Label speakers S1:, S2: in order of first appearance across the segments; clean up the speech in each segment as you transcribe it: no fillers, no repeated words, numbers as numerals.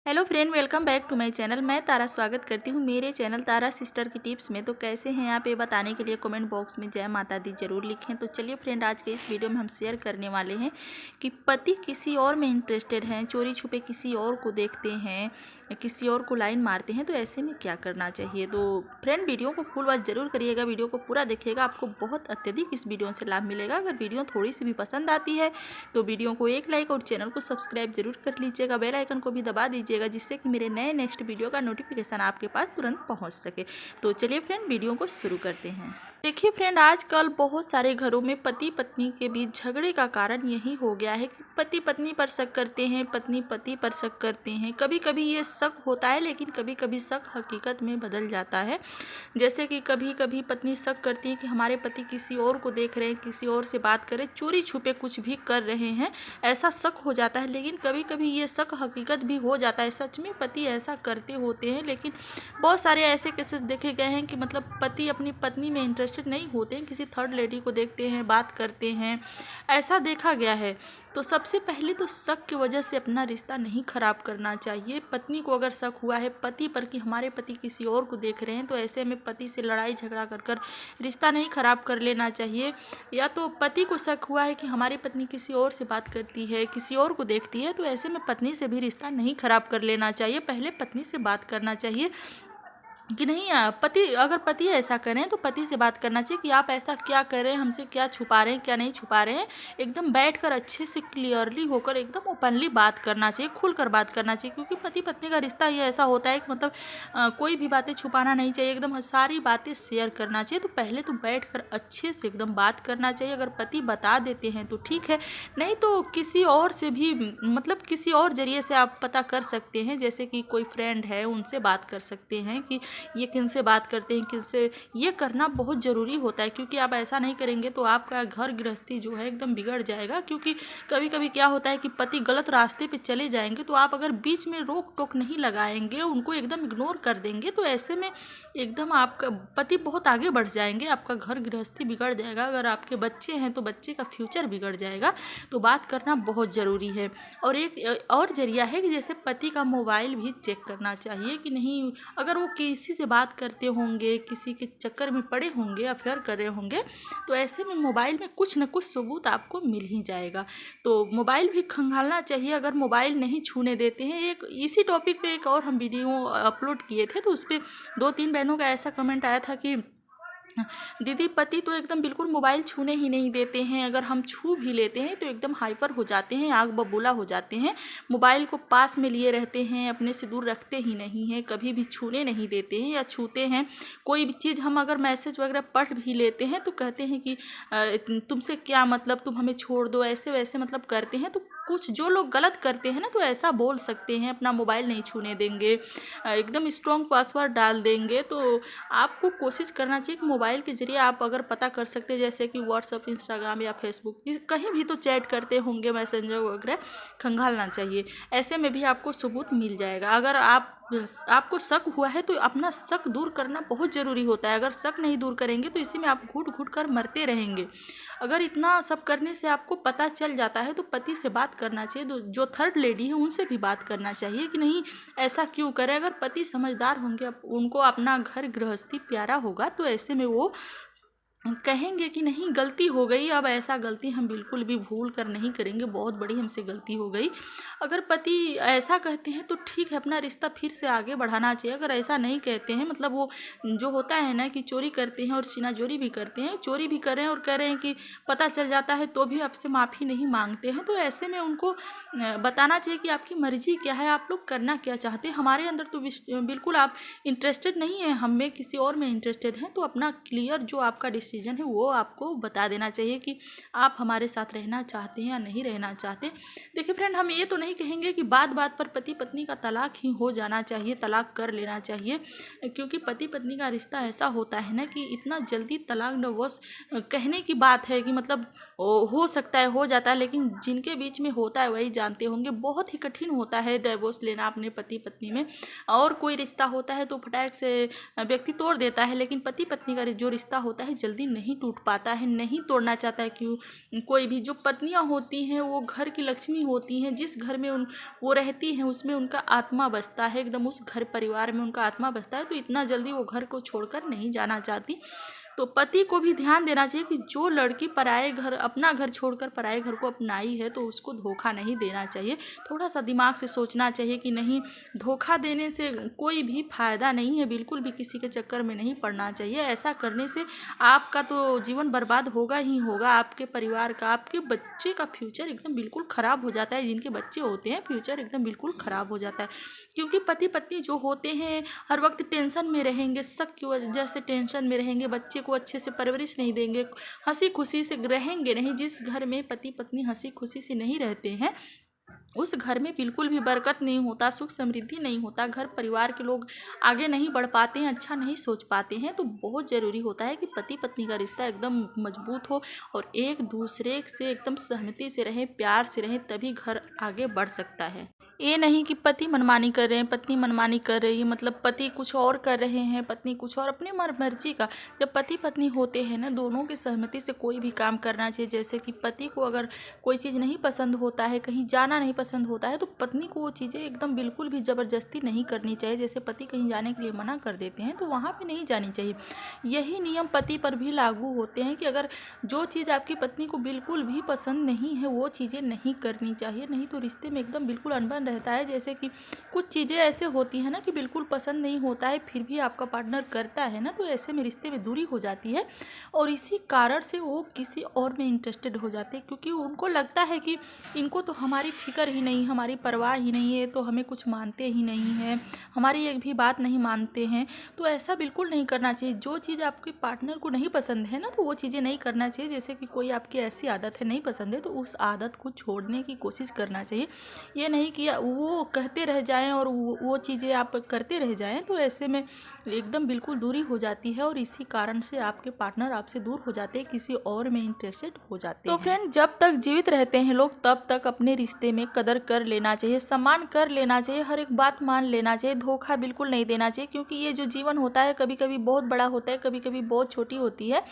S1: Hello friend, welcome back to my channel. मैं तारा स्वागत करती हूँ मेरे चैनल तारा सिस्टर की टिप्स में। तो कैसे हैं आप, ये बताने के लिए कमेंट बॉक्स में जय माता दी जरूर लिखें। तो चलिए फ्रेंड, आज के इस वीडियो में हम शेयर करने वाले हैं कि पति किसी और में इंटरेस्टेड हैं, चोरी छुपे किसी और को देखते हैं, किसी और को लाइन मारते हैं, तो ऐसे में क्या करना चाहिए। तो फ्रेंड, वीडियो को फुल वॉच जरूर करिएगा, वीडियो को पूरा देखिएगा, आपको बहुत अत्यधिक इस वीडियो से लाभ मिलेगा। अगर वीडियो थोड़ी सी भी पसंद आती है तो वीडियो को एक लाइक और चैनल को सब्सक्राइब जरूर कर लीजिएगा, बेल आइकन को भी दबा दीजिएगा, जिससे कि मेरे नए नेक्स्ट वीडियो का नोटिफिकेशन आपके पास तुरंत पहुंच सके। तो चलिए फ्रेंड, वीडियो को शुरू करते हैं। देखिए फ्रेंड, आजकल बहुत सारे घरों में पति पत्नी के बीच झगड़े का कारण यही हो गया है कि पति पत्नी पर शक करते हैं, पत्नी पति पर शक करते हैं। कभी कभी ये शक होता है, लेकिन कभी कभी शक हकीकत में बदल जाता है। जैसे कि कभी कभी पत्नी शक करती है कि हमारे पति किसी और को देख रहे हैं, किसी और से बात कर रहे, चोरी छुपे कुछ भी कर रहे हैं, ऐसा शक हो जाता है। लेकिन कभी कभी ये शक हकीकत भी हो जाता है, सच में पति ऐसा करते होते हैं। लेकिन बहुत सारे ऐसे केसेस देखे गए हैं कि मतलब पति अपनी पत्नी में इंटरेस्टेड नहीं होते हैं, किसी थर्ड लेडी को देखते हैं, बात करते हैं, ऐसा देखा गया है। तो सबसे पहले तो शक की वजह से अपना रिश्ता नहीं खराब करना चाहिए। पत्नी को अगर शक हुआ है पति पर कि हमारे पति किसी और को देख रहे हैं, तो ऐसे में पति से लड़ाई झगड़ा कर रिश्ता नहीं खराब कर लेना चाहिए। या तो पति को शक हुआ है कि हमारी पत्नी किसी और से बात करती है, किसी और को देखती है, तो ऐसे में पत्नी से भी रिश्ता नहीं खराब कर लेना चाहिए। पहले पत्नी से बात करना चाहिए कि नहीं, अगर पति ऐसा करें तो पति से बात करना चाहिए कि आप ऐसा क्या कर रहे हैं, हमसे क्या छुपा रहे हैं, क्या नहीं छुपा रहे हैं। एकदम बैठकर अच्छे से क्लियरली होकर एकदम ओपनली बात करना चाहिए, खुलकर बात करना चाहिए। क्योंकि पति पत्नी का रिश्ता ये ऐसा होता है कि मतलब कोई भी बातें छुपाना नहीं चाहिए, एकदम सारी बातें शेयर करना चाहिए। तो पहले तो बैठकर अच्छे से एकदम बात करना चाहिए। अगर पति बता देते हैं तो ठीक है, नहीं तो किसी और से भी मतलब किसी और जरिए से आप पता कर सकते हैं। जैसे कि कोई फ्रेंड है, उनसे बात कर सकते हैं कि ये किन से बात करते हैं, किन से। ये करना बहुत ज़रूरी होता है, क्योंकि आप ऐसा नहीं करेंगे तो आपका घर गृहस्थी जो है एकदम बिगड़ जाएगा। क्योंकि कभी कभी क्या होता है कि पति गलत रास्ते पे चले जाएंगे, तो आप अगर बीच में रोक टोक नहीं लगाएंगे, उनको एकदम इग्नोर कर देंगे, तो ऐसे में एकदम आपका पति बहुत आगे बढ़ जाएंगे, आपका घर गृहस्थी बिगड़ जाएगा। अगर आपके बच्चे हैं तो बच्चे का फ्यूचर बिगड़ जाएगा। तो बात करना बहुत ज़रूरी है। और एक और जरिया है कि जैसे पति का मोबाइल भी चेक करना चाहिए कि नहीं, अगर वो किसी से बात करते होंगे, किसी के चक्कर में पड़े होंगे, अफेयर कर रहे होंगे, तो ऐसे में मोबाइल में कुछ न कुछ सबूत आपको मिल ही जाएगा। तो मोबाइल भी खंगालना चाहिए। अगर मोबाइल नहीं छूने देते हैं, एक इसी टॉपिक पे एक और हम वीडियो अपलोड किए थे, तो उस पर 2-3 बहनों का ऐसा कमेंट आया था कि दीदी पति तो एकदम बिल्कुल मोबाइल छूने ही नहीं देते हैं, अगर हम छू भी लेते हैं तो एकदम हाइपर हो जाते हैं, आग बबूला हो जाते हैं, मोबाइल को पास में लिए रहते हैं, अपने से दूर रखते ही नहीं हैं, कभी भी छूने नहीं देते हैं। या छूते हैं कोई भी चीज़, हम अगर मैसेज वगैरह पढ़ भी लेते हैं तो कहते हैं कि तुमसे क्या मतलब, तुम हमें छोड़ दो, ऐसे वैसे मतलब करते हैं। तो कुछ जो लोग गलत करते हैं ना, तो ऐसा बोल सकते हैं, अपना मोबाइल नहीं छूने देंगे, एकदम स्ट्रॉन्ग पासवर्ड डाल देंगे। तो आपको कोशिश करना चाहिए कि मोबाइल के ज़रिए आप अगर पता कर सकते हैं, जैसे कि व्हाट्सअप, इंस्टाग्राम या फेसबुक, कहीं भी तो चैट करते होंगे, मैसेंजर वगैरह, खंगालना चाहिए। ऐसे में भी आपको सबूत मिल जाएगा। अगर आपको शक हुआ है तो अपना शक दूर करना बहुत ज़रूरी होता है। अगर शक नहीं दूर करेंगे तो इसी में आप घुट घुट कर मरते रहेंगे। अगर इतना सब करने से आपको पता चल जाता है तो पति से बात करना चाहिए। जो थर्ड लेडी है उनसे भी बात करना चाहिए कि नहीं, ऐसा क्यों करे। अगर पति समझदार होंगे, उनको अपना घर गृहस्थी प्यारा होगा, तो ऐसे में वो कहेंगे कि नहीं, गलती हो गई, अब ऐसा गलती हम बिल्कुल भी भूल कर नहीं करेंगे, बहुत बड़ी हमसे गलती हो गई। अगर पति ऐसा कहते हैं तो ठीक है, अपना रिश्ता फिर से आगे बढ़ाना चाहिए। अगर ऐसा नहीं कहते हैं, मतलब वो जो होता है ना कि चोरी करते हैं और सीनाजोरी भी करते हैं, चोरी भी कर रहे हैं और कह रहे हैं कि पता चल जाता है तो भी आपसे माफ़ी नहीं मांगते हैं, तो ऐसे में उनको बताना चाहिए कि आपकी मर्जी क्या है, आप लोग करना क्या चाहते हैं। हमारे अंदर तो बिल्कुल आप इंटरेस्टेड नहीं है, हम में किसी और में इंटरेस्टेड हैं। तो अपना क्लियर जो आपका डिसीजन है वो आपको बता देना चाहिए कि आप हमारे साथ रहना चाहते हैं या नहीं रहना चाहते। देखिए फ्रेंड, हम ये तो नहीं कहेंगे कि बात बात पर पति पत्नी का तलाक ही हो जाना चाहिए, तलाक कर लेना चाहिए। क्योंकि पति पत्नी का रिश्ता ऐसा होता है ना कि इतना जल्दी तलाक डिवोर्स कहने की बात है कि मतलब हो सकता है, हो जाता है, लेकिन जिनके बीच में होता है वही जानते होंगे, बहुत ही कठिन होता है डिवोर्स लेना अपने पति पत्नी में। और कोई रिश्ता होता है तो फटाक से व्यक्ति तोड़ देता है, लेकिन पति पत्नी का जो रिश्ता होता है जल्दी जल्दी नहीं टूट पाता है, नहीं तोड़ना चाहता है। क्यों कोई भी जो पत्नियां होती हैं वो घर की लक्ष्मी होती हैं, जिस घर में वो रहती हैं उसमें उनका आत्मा बसता है, एकदम उस घर परिवार में उनका आत्मा बसता है। तो इतना जल्दी वो घर को छोड़कर नहीं जाना चाहती। तो पति को भी ध्यान देना चाहिए कि जो लड़की पराए घर, अपना घर छोड़कर पराए घर को अपनाई है तो उसको धोखा नहीं देना चाहिए। थोड़ा सा दिमाग से सोचना चाहिए कि नहीं, धोखा देने से कोई भी फायदा नहीं है, बिल्कुल भी किसी के चक्कर में नहीं पड़ना चाहिए। ऐसा करने से आपका तो जीवन बर्बाद होगा ही होगा, आपके परिवार का, आपके बच्चे का फ्यूचर एकदम बिल्कुल ख़राब हो जाता है। जिनके बच्चे होते हैं फ्यूचर एकदम बिल्कुल ख़राब हो जाता है, क्योंकि पति पत्नी जो होते हैं हर वक्त टेंशन में रहेंगे, शक की वजह से टेंशन में रहेंगे, बच्चे को अच्छे से परवरिश नहीं देंगे, हंसी खुशी से रहेंगे नहीं। जिस घर में पति पत्नी हंसी खुशी से नहीं रहते हैं उस घर में बिल्कुल भी बरकत नहीं होता, सुख समृद्धि नहीं होता, घर परिवार के लोग आगे नहीं बढ़ पाते हैं, अच्छा नहीं सोच पाते हैं। तो बहुत ज़रूरी होता है कि पति पत्नी का रिश्ता एकदम मजबूत हो और एक दूसरे से एकदम सहमति से रहें, प्यार से रहें, तभी घर आगे बढ़ सकता है। ये नहीं कि पति मनमानी कर रहे हैं, पत्नी मनमानी कर रही है, मतलब पति कुछ और कर रहे हैं, पत्नी कुछ और, अपनी मर्जी का। जब पति पत्नी होते हैं ना, दोनों की सहमति से कोई भी काम करना चाहिए। जैसे कि पति को अगर कोई चीज़ नहीं पसंद होता है, कहीं जाना नहीं पसंद होता है, तो पत्नी को वो चीज़ें एकदम बिल्कुल भी ज़बरदस्ती नहीं करनी चाहिए। जैसे पति कहीं जाने के लिए मना कर देते हैं तो वहाँ पर नहीं जानी चाहिए। यही नियम पति पर भी लागू होते हैं कि अगर जो चीज़ आपकी पत्नी को बिल्कुल भी पसंद नहीं है वो चीज़ें नहीं करनी चाहिए, नहीं तो रिश्ते में एकदम बिल्कुल अनबन रहता है। जैसे कि कुछ चीज़ें ऐसे होती हैं ना कि बिल्कुल पसंद नहीं होता है फिर भी आपका पार्टनर करता है ना, तो ऐसे में रिश्ते में दूरी हो जाती है और इसी कारण से वो किसी और में इंटरेस्टेड हो जाते हैं, क्योंकि उनको लगता है कि इनको तो हमारी फिक्र ही नहीं, हमारी परवाह ही नहीं है, तो हमें कुछ मानते ही नहीं हैं, हमारी एक भी बात नहीं मानते हैं। तो ऐसा बिल्कुल नहीं करना चाहिए। जो चीज़ आपके पार्टनर को नहीं पसंद है ना, तो वो चीज़ें नहीं करना चाहिए। जैसे कि कोई आपकी ऐसी आदत है नहीं पसंद है तो उस आदत को छोड़ने की कोशिश करना चाहिए। ये नहीं कि वो कहते रह जाएं और वो चीज़ें आप करते रह जाएं, तो ऐसे में एकदम बिल्कुल दूरी हो जाती है और इसी कारण से आपके पार्टनर आपसे दूर हो जाते हैं, किसी और में इंटरेस्टेड हो जाते हैं। तो फ्रेंड, जब तक जीवित रहते हैं लोग तब तक अपने रिश्ते में कदर कर लेना चाहिए, सम्मान कर लेना चाहिए, हर एक बात मान लेना चाहिए, धोखा बिल्कुल नहीं देना चाहिए। क्योंकि ये जो जीवन होता है कभी कभी बहुत बड़ा होता है, कभी कभी बहुत छोटी होती है।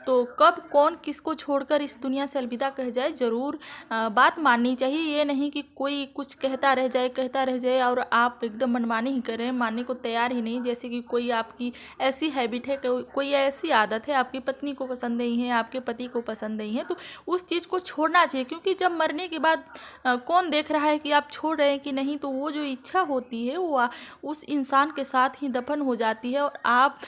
S1: तो कब कौन किसको छोड़कर इस दुनिया से अलविदा कह जाए, ज़रूर बात माननी चाहिए। ये नहीं कि कोई कुछ कहता रह जाए और आप एकदम मनमानी ही करें, मानने को तैयार ही नहीं। जैसे कि कोई आपकी ऐसी हैबिट है, कोई ऐसी आदत है आपकी पत्नी को पसंद नहीं है, आपके पति को पसंद नहीं है, तो उस चीज़ को छोड़ना चाहिए। क्योंकि जब मरने के बाद कौन देख रहा है कि आप छोड़ रहे हैं कि नहीं, तो वो जो इच्छा होती है वो उस इंसान के साथ ही दफन हो जाती है और आप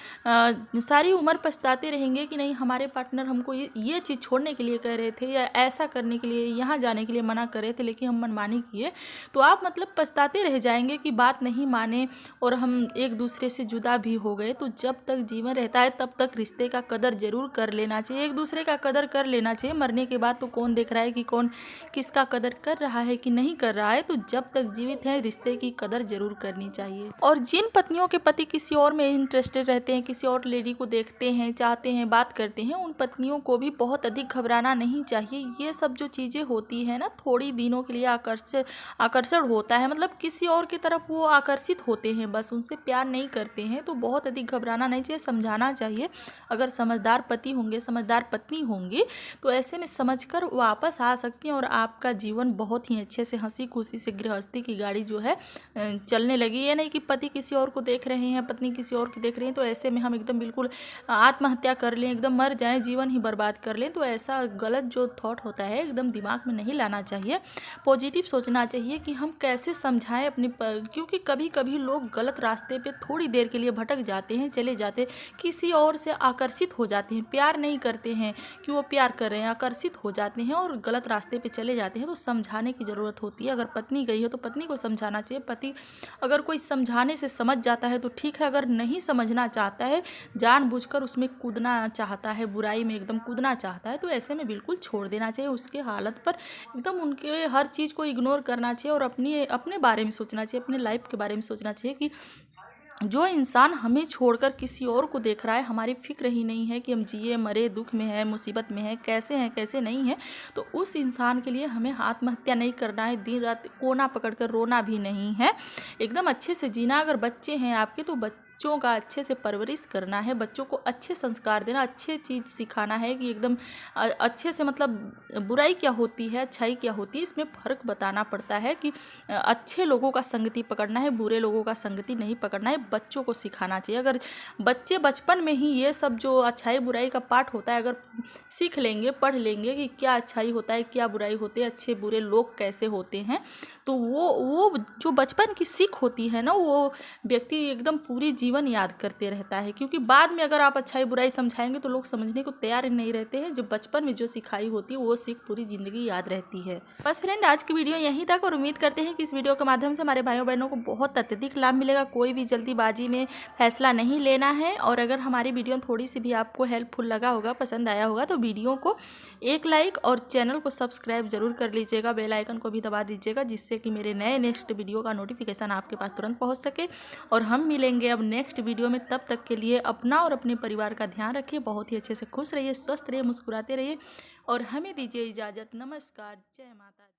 S1: सारी उम्र पछताते रहेंगे कि नहीं, हमारे पार्टनर हमको ये चीज़ छोड़ने के लिए कह रहे थे या ऐसा करने के लिए, यहाँ जाने के लिए मना कर रहे थे, लेकिन हम मनमानी किए। तो आप मतलब पछताते रह जाएंगे कि बात नहीं माने और हम एक दूसरे से जुदा भी हो गए। तो जब तक जीवन रहता है तब तक रिश्ते का कदर जरूर कर लेना चाहिए, एक दूसरे का कदर कर लेना चाहिए। मरने के बाद तो कौन देख रहा है कि कौन किसका कदर कर रहा है कि नहीं कर रहा है। तो जब तक जीवित है रिश्ते की कदर जरूर करनी चाहिए। और जिन पत्नियों के पति किसी और में इंटरेस्टेड रहते हैं, किसी और लेडी को देखते हैं, चाहते हैं, बात करते हैं, उन पत्नियों को भी बहुत अधिक घबराना नहीं चाहिए। ये सब जो चीज़ें होती है ना, थोड़ी दिनों के लिए आकर्षण होता है, मतलब किसी और की तरफ वो आकर्षित होते हैं, बस उनसे प्यार नहीं करते हैं। तो बहुत अधिक घबराना नहीं चाहिए, समझाना चाहिए। अगर समझदार पति होंगे, समझदार पत्नी होंगी, तो ऐसे में समझकर वापस आ सकती हैं और आपका जीवन बहुत ही अच्छे से हंसी खुशी से गृहस्थी की गाड़ी जो है चलने लगी। ये नहीं कि पति किसी और को देख रहे हैं, पत्नी किसी और को देख रही हैं, तो ऐसे में हम एकदम बिल्कुल आत्महत्या कर लें, एकदम मर जाएं, जीवन ही बर्बाद कर लें। तो ऐसा गलत जो थॉट होता है एकदम दिमाग में नहीं लाना चाहिए। पॉजिटिव सोचना चाहिए कि हम कैसे समझाएं अपनी क्योंकि कभी कभी लोग गलत रास्ते पे थोड़ी देर के लिए भटक जाते हैं, चले जाते हैं, किसी और से आकर्षित हो जाते हैं, प्यार नहीं करते हैं कि वो प्यार कर रहे हैं, आकर्षित हो जाते हैं और गलत रास्ते पे चले जाते हैं। तो समझाने की ज़रूरत होती है। अगर पत्नी गई हो तो पत्नी को समझाना चाहिए। पति अगर कोई समझाने से समझ जाता है तो ठीक है, अगर नहीं समझना चाहता है, जानबूझकर उसमें कूदना चाहता है, बुराई में एकदम कूदना चाहता है, तो ऐसे में बिल्कुल छोड़ देना चाहिए। उसके हालत पर एकदम उनके हर चीज़ को इग्नोर करना चाहिए और अपने बारे में सोचना चाहिए, अपने लाइफ के बारे में सोचना चाहिए कि जो इंसान हमें छोड़कर किसी और को देख रहा है, हमारी फिक्र ही नहीं है कि हम जिए मरे, दुख में है, मुसीबत में है, कैसे हैं कैसे नहीं है, तो उस इंसान के लिए हमें आत्महत्या नहीं करना है, दिन रात कोना पकड़कर रोना भी नहीं है, एकदम अच्छे से जीना। अगर बच्चे हैं आपके तो बच्चों का अच्छे से परवरिश करना है, बच्चों को अच्छे संस्कार देना, अच्छे चीज़ सिखाना है कि एकदम अच्छे से, मतलब बुराई क्या होती है, अच्छाई क्या होती है, इसमें फ़र्क बताना पड़ता है कि अच्छे लोगों का संगति पकड़ना है, बुरे लोगों का संगति नहीं पकड़ना है, बच्चों को सिखाना चाहिए। अगर बच्चे बचपन में ही ये सब जो अच्छाई बुराई का पाठ होता है अगर सीख लेंगे, पढ़ लेंगे कि क्या अच्छाई होता है, क्या बुराई होती है, अच्छे बुरे लोग कैसे होते हैं, तो वो जो बचपन की सीख होती है ना, वो व्यक्ति एकदम पूरी जीवन याद करते रहता है। क्योंकि बाद में अगर आप अच्छाई बुराई समझाएंगे तो लोग समझने को तैयार नहीं रहते हैं। जो बचपन में जो सिखाई होती है वो सीख पूरी ज़िंदगी याद रहती है। बस फ्रेंड, आज की वीडियो यहीं तक, और उम्मीद करते हैं कि इस वीडियो के माध्यम से हमारे भाइयों बहनों को बहुत अत्यधिक लाभ मिलेगा। कोई भी जल्दीबाजी में फैसला नहीं लेना है। और अगर हमारी वीडियो थोड़ी सी भी आपको हेल्पफुल लगा होगा, पसंद आया होगा, तो वीडियो को एक लाइक और चैनल को सब्सक्राइब जरूर कर लीजिएगा। बेल आइकन को भी दबा दीजिएगा, जिससे कि मेरे नए नेक्स्ट वीडियो का नोटिफिकेशन आपके पास तुरंत पहुंच सके। और हम मिलेंगे अब नेक्स्ट वीडियो में। तब तक के लिए अपना और अपने परिवार का ध्यान रखिए। बहुत ही अच्छे से खुश रहिए, स्वस्थ रहिए, मुस्कुराते रहिए और हमें दीजिए इजाज़त। नमस्कार, जय माता दी।